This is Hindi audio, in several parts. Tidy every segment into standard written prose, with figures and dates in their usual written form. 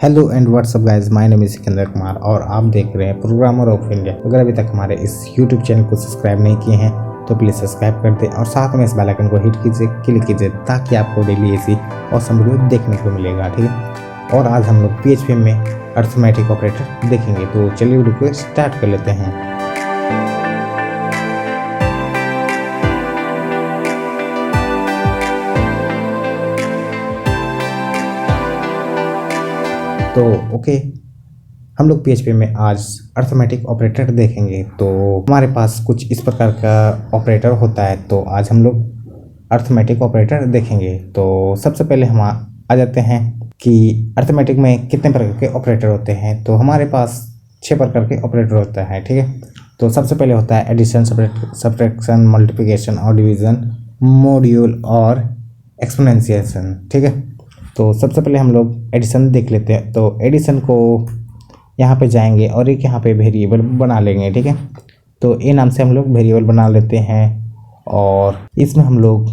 Hello and WhatsApp guys, my name is Sikandar Kumar और आप देख रहे हैं प्रोग्रामर ऑफ इंडिया। अगर अभी तक हमारे इस यूट्यूब चैनल को सब्सक्राइब नहीं किए हैं तो प्लीज़ सब्सक्राइब कर दें और साथ में इस बेल आइकन को हिट कीजिए, क्लिक कीजिए ताकि आपको डेली ऐसी ऑसम वीडियो देखने को मिलेगा। ठीक है, और आज हम लोग PHP में अरिथमेटिक ऑपरेटर देखेंगे। तो चलिए वीडियो को स्टार्ट कर लेते हैं। तो ओके, हम लोग PHP में आज अरिथमेटिक ऑपरेटर देखेंगे। तो हमारे पास कुछ इस प्रकार का ऑपरेटर होता है। तो आज हम लोग अरिथमेटिक ऑपरेटर देखेंगे। तो सबसे पहले हम आ जाते हैं कि अरिथमेटिक में कितने प्रकार के ऑपरेटर होते हैं। तो हमारे पास 6 प्रकार के ऑपरेटर होता है। ठीक है, तो सबसे पहले होता है एडिशन, सब्ट्रैक्शन, मल्टीप्लिकेशन और डिवीज़न, मॉड्यूल और एक्सपोनेंशिएशन। ठीक है, तो सबसे पहले हम लोग एडिशन देख लेते हैं। तो एडिशन को यहाँ पे जाएंगे और एक यहाँ पे वेरिएबल बना लेंगे। ठीक है, तो ए नाम से हम लोग वेरिएबल बना लेते हैं और इसमें हम लोग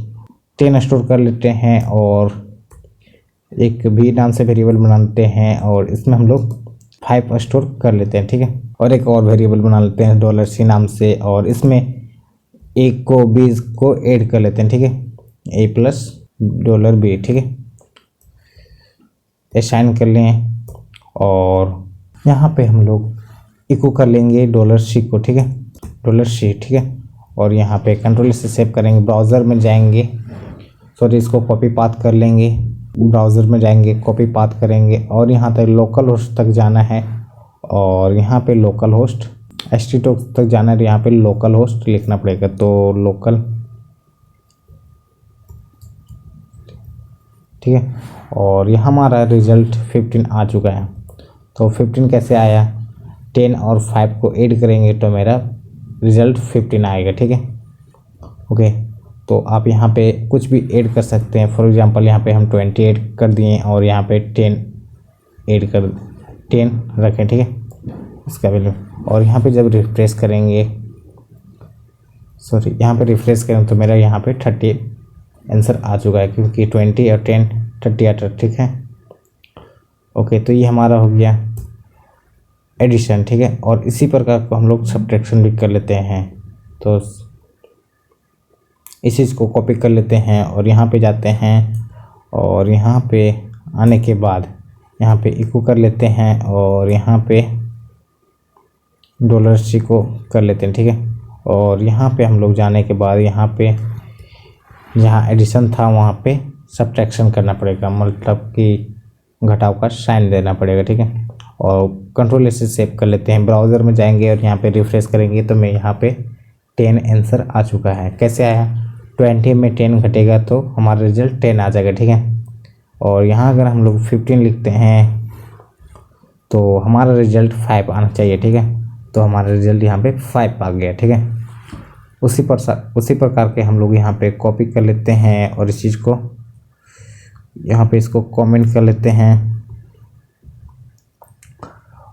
10 स्टोर कर लेते हैं और एक बी नाम से वेरिएबल बना लेते हैं और इसमें हम लोग 5 स्टोर कर लेते हैं। ठीक है, और एक और वेरिएबल बना लेते हैं $C नाम से और इसमें एक को बी को ऐड कर लेते हैं। ठीक है, A प्लस $B। ठीक है, असाइन कर लें और यहाँ पे हम लोग इको कर लेंगे $C को। ठीक है, $C। ठीक है, और यहाँ पे कंट्रोल से सेव करेंगे, ब्राउज़र में जाएंगे, सॉरी इसको कॉपी पाथ कर लेंगे, ब्राउज़र में जाएंगे, कॉपी पाथ करेंगे और यहाँ तक लोकल होस्ट तक जाना है और यहाँ पे लोकल होस्ट htdocs तक जाना है। यहाँ पे लोकल होस्ट लिखना पड़ेगा। तो लोकल, ठीक है, और यहाँ हमारा रिज़ल्ट 15 आ चुका है। तो 15 कैसे आया, 10 और 5 को ऐड करेंगे तो मेरा रिज़ल्ट 15 आएगा। ठीक है, ओके, तो आप यहाँ पे कुछ भी ऐड कर सकते हैं। फॉर एग्जांपल यहाँ पे हम 20 ऐड कर दिए और यहाँ पे 10 ऐड कर 10 रखें। ठीक है, इसका वैल्यू, और यहाँ पे जब रिफ्रेश करेंगे, सॉरी यहाँ पे रिफ्रेश करें तो मेरा यहाँ पे 30 आंसर आ चुका है क्योंकि 20 और 10 30 आता। ठीक है, ओके, तो ये हमारा हो गया एडिशन। ठीक है, और इसी प्रकार को हम लोग सब्ट्रैक्शन भी कर लेते हैं। तो इस चीज़ को कॉपी कर लेते हैं और यहाँ पे जाते हैं और यहाँ पे आने के बाद यहाँ पे इको कर लेते हैं और यहाँ पे $C को कर लेते हैं। ठीक है, और यहाँ पे हम लोग जाने के बाद यहाँ पे जहाँ एडिशन था वहाँ पे सब्ट्रैक्शन करना पड़ेगा, मतलब कि घटाव का साइन देना पड़ेगा। ठीक है, और कंट्रोल से सेव कर लेते हैं, ब्राउज़र में जाएंगे और यहाँ पे रिफ्रेश करेंगे तो मैं यहाँ पे 10 आंसर आ चुका है। कैसे आया, 20 में 10 घटेगा तो हमारा रिजल्ट 10 आ जाएगा। ठीक है, और यहाँ अगर हम लोग 15 लिखते हैं तो हमारा रिजल्ट 5 आना चाहिए। ठीक है, तो हमारा रिजल्ट यहाँ पे 5 आ गया। ठीक है, उसी प्रकार के हम लोग यहाँ पे कॉपी कर लेते हैं और इस चीज़ को यहाँ पे इसको कमेंट कर लेते हैं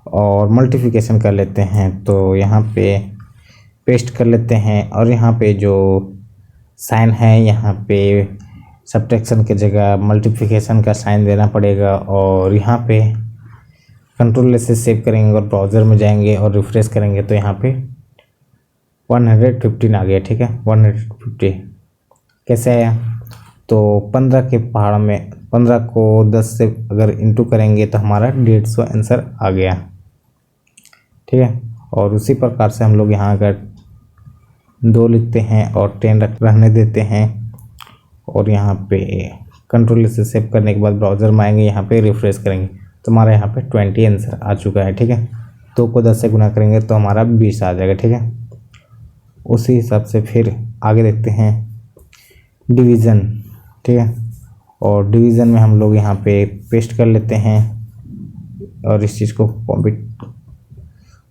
और मल्टीप्लिकेशन कर लेते हैं। तो यहाँ पे पेस्ट कर लेते हैं और यहाँ पे जो साइन है यहाँ पे सब्ट्रैक्शन की जगह मल्टीप्लिकेशन का साइन देना पड़ेगा और यहाँ पे कंट्रोल से सेव करेंगे और ब्राउज़र में जाएंगे और रिफ्रेश करेंगे तो यहाँ पे 115 आ गया। ठीक है, 150 कैसे आया, तो 15 के पहाड़ में 15 को 10 से अगर इंटू करेंगे तो हमारा 150 आंसर आ गया। ठीक है, और उसी प्रकार से हम लोग यहाँ अगर 2 लिखते हैं और 10 रहने देते हैं और यहाँ पे कंट्रोल से सेव करने के बाद ब्राउज़र में आएंगे, यहाँ पे रिफ्रेश करेंगे तो हमारा यहाँ पे 20 आंसर आ चुका है। ठीक है, 2 को 10 से गुना करेंगे तो हमारा 20 आ जाएगा। ठीक है, उसी हिसाब से फिर आगे देखते हैं डिवीज़न। ठीक है, और डिवीज़न में हम लोग यहाँ पे पेस्ट कर लेते हैं और इस चीज़ को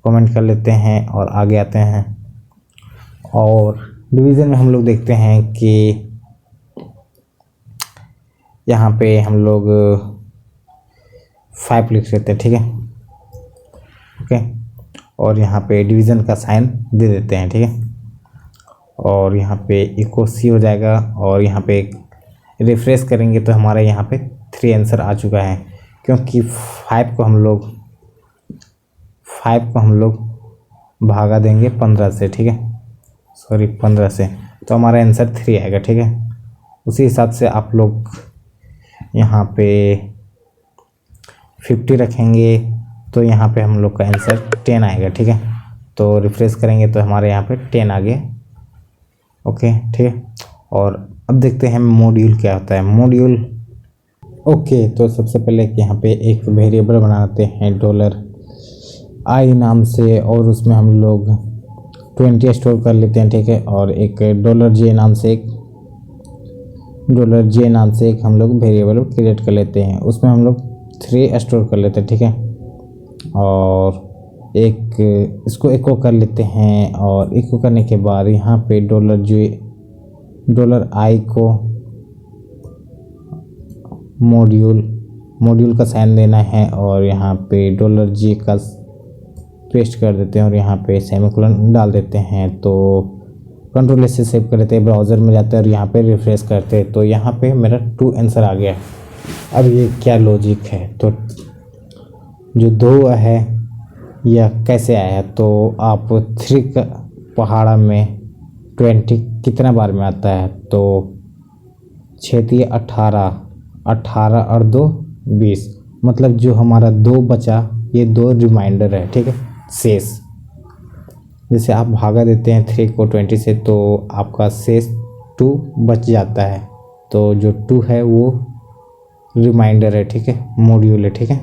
कमेंट कर लेते हैं और आगे आते हैं और डिवीज़न में हम लोग देखते हैं कि यहाँ पे हम लोग 5 लिख लेते हैं। ठीक है, ओके, और यहाँ पे डिवीज़न का साइन दे देते हैं। ठीक है, और यहाँ पे इको C हो जाएगा और यहाँ पे रिफ्रेश करेंगे तो हमारा यहाँ पे 3 आंसर आ चुका है क्योंकि 5 को हम लोग भागा देंगे 15 से, ठीक है, सॉरी 15 से, तो हमारा आंसर 3 आएगा, ठीक है। उसी हिसाब से आप लोग यहाँ पे 50 रखेंगे तो यहाँ पे हम लोग का आंसर 10 आएगा, ठीक है। तो रिफ्रेश करेंगे तो हमारे यहाँ पे 10 आ गए, ओके, ठीक है। और अब देखते हैं मॉड्यूल क्या होता है। मॉड्यूल, ओके, तो सबसे पहले यहाँ पे एक वेरिएबल बनाते हैं $i नाम से, और उसमें हम लोग 20 स्टोर कर लेते हैं, ठीक है। और एक $j नाम से एक हम लोग वेरिएबल क्रिएट कर लेते हैं, उसमें हम लोग 3 स्टोर कर लेते हैं, ठीक है। और एक इसको इको कर लेते हैं, और इको करने के बाद यहाँ पे $i को मॉड्यूल का साइन देना है, और यहाँ पे $j का पेस्ट कर देते हैं, और यहाँ पे सेमीकोलन डाल देते हैं। तो कंट्रोल से सेव कर लेते हैं, ब्राउज़र में जाते हैं और यहाँ पे रिफ्रेश करते हैं, तो यहाँ पे मेरा 2 आंसर आ गया। अब ये क्या लॉजिक है, तो जो 2 है यह कैसे आया है, तो आप 3 का पहाड़ा में 20 कितना बार में आता है, तो 6 18 और 2 20, मतलब जो हमारा 2 बचा ये 2 रिमाइंडर है, ठीक है, शेष। जैसे आप भागा देते हैं 3 को 20 से तो आपका शेष 2 बच जाता है, तो जो 2 है वो रिमाइंडर है, ठीक है, मॉड्यूल है, ठीक है।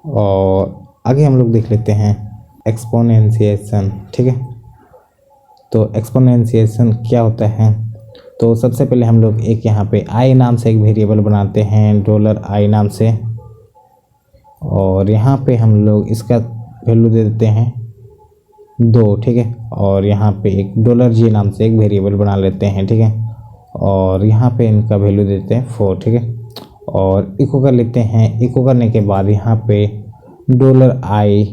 और आगे हम लोग देख लेते हैं एक्सपोनेंशिएशन, ठीक है। तो एक्सपोनेंशिएशन क्या होता है, तो सबसे पहले हम लोग एक यहाँ पे i नाम से एक वेरिएबल बनाते हैं, $i नाम से, और यहाँ पे हम लोग इसका वैल्यू दे देते हैं 2, ठीक है। और यहाँ पे एक $j नाम से एक वेरिएबल बना लेते हैं, ठीक है। और यहाँ पे इनका वैल्यू देते हैं 4, ठीक है। और इको कर लेते हैं, इको करने के बाद यहाँ पे $i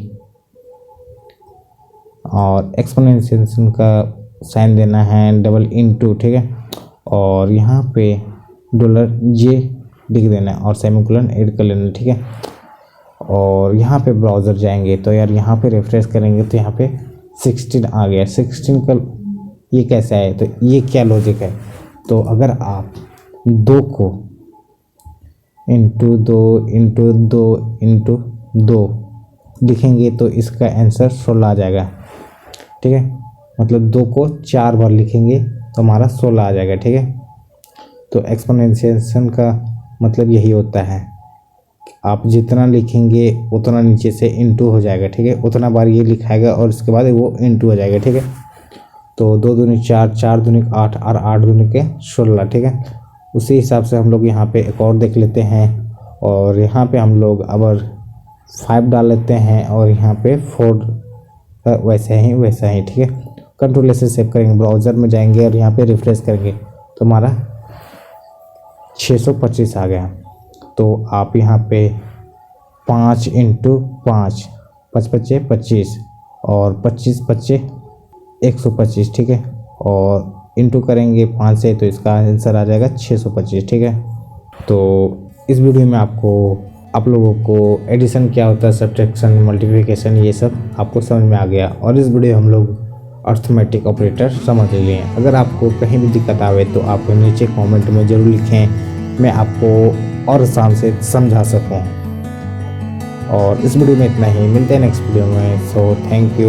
और एक्सपोनेंशिएशन का साइन देना है डबल इनटू, ठीक है। और यहाँ पे $j लिख देना है और सेमीकोलन ऐड कर लेना, ठीक है। और यहाँ पे ब्राउज़र जाएंगे तो यार यहाँ पे रिफ्रेश करेंगे तो यहाँ पे 16 आ गया। 16 का ये कैसे आया, तो ये क्या लॉजिक है, तो अगर आप 2 को इंटू 2 लिखेंगे तो इसका आंसर 16 आ जाएगा, ठीक है। मतलब 2 को 4 बार लिखेंगे तो हमारा 16 आ जाएगा, ठीक है। तो एक्सपोनेंशिएशन का मतलब यही होता है, आप जितना लिखेंगे उतना नीचे से इंटू हो जाएगा, ठीक है। उतना बार ये लिखाएगा और उसके बाद वो इंटू हो जाएगा, ठीक है। तो 2 दूनी 4, 4 दूनी 8 और 8 दूनी के 16, ठीक है। उसी हिसाब से हम लोग यहाँ पे एक और देख लेते हैं, और यहाँ पे हम लोग अब 5 डाल लेते हैं, और यहाँ पे 4 वैसा ही, ठीक है। कंट्रोल से सेव करेंगे, ब्राउज़र में जाएंगे और यहाँ पे रिफ्रेश करेंगे तो हमारा 625 आ गया। तो आप यहाँ पे 5 इंटू 5, 5 पच्चे 25, और 25 पच्चे 125, ठीक है। और इंटू करेंगे 5 से तो इसका आंसर आ जाएगा 625, ठीक है। तो इस वीडियो में आप लोगों को एडिशन क्या होता है, सब्ट्रैक्शन, मल्टीप्लिकेशन, ये सब आपको समझ में आ गया। और इस वीडियो हम लोग अर्थमेटिक ऑपरेटर समझ लिए। अगर आपको कहीं भी दिक्कत आवे तो आप नीचे कमेंट में ज़रूर लिखें, मैं आपको और आसान से समझा सकूं। और इस वीडियो में इतना ही, मिलते हैं नेक्स्ट वीडियो में। So thank you.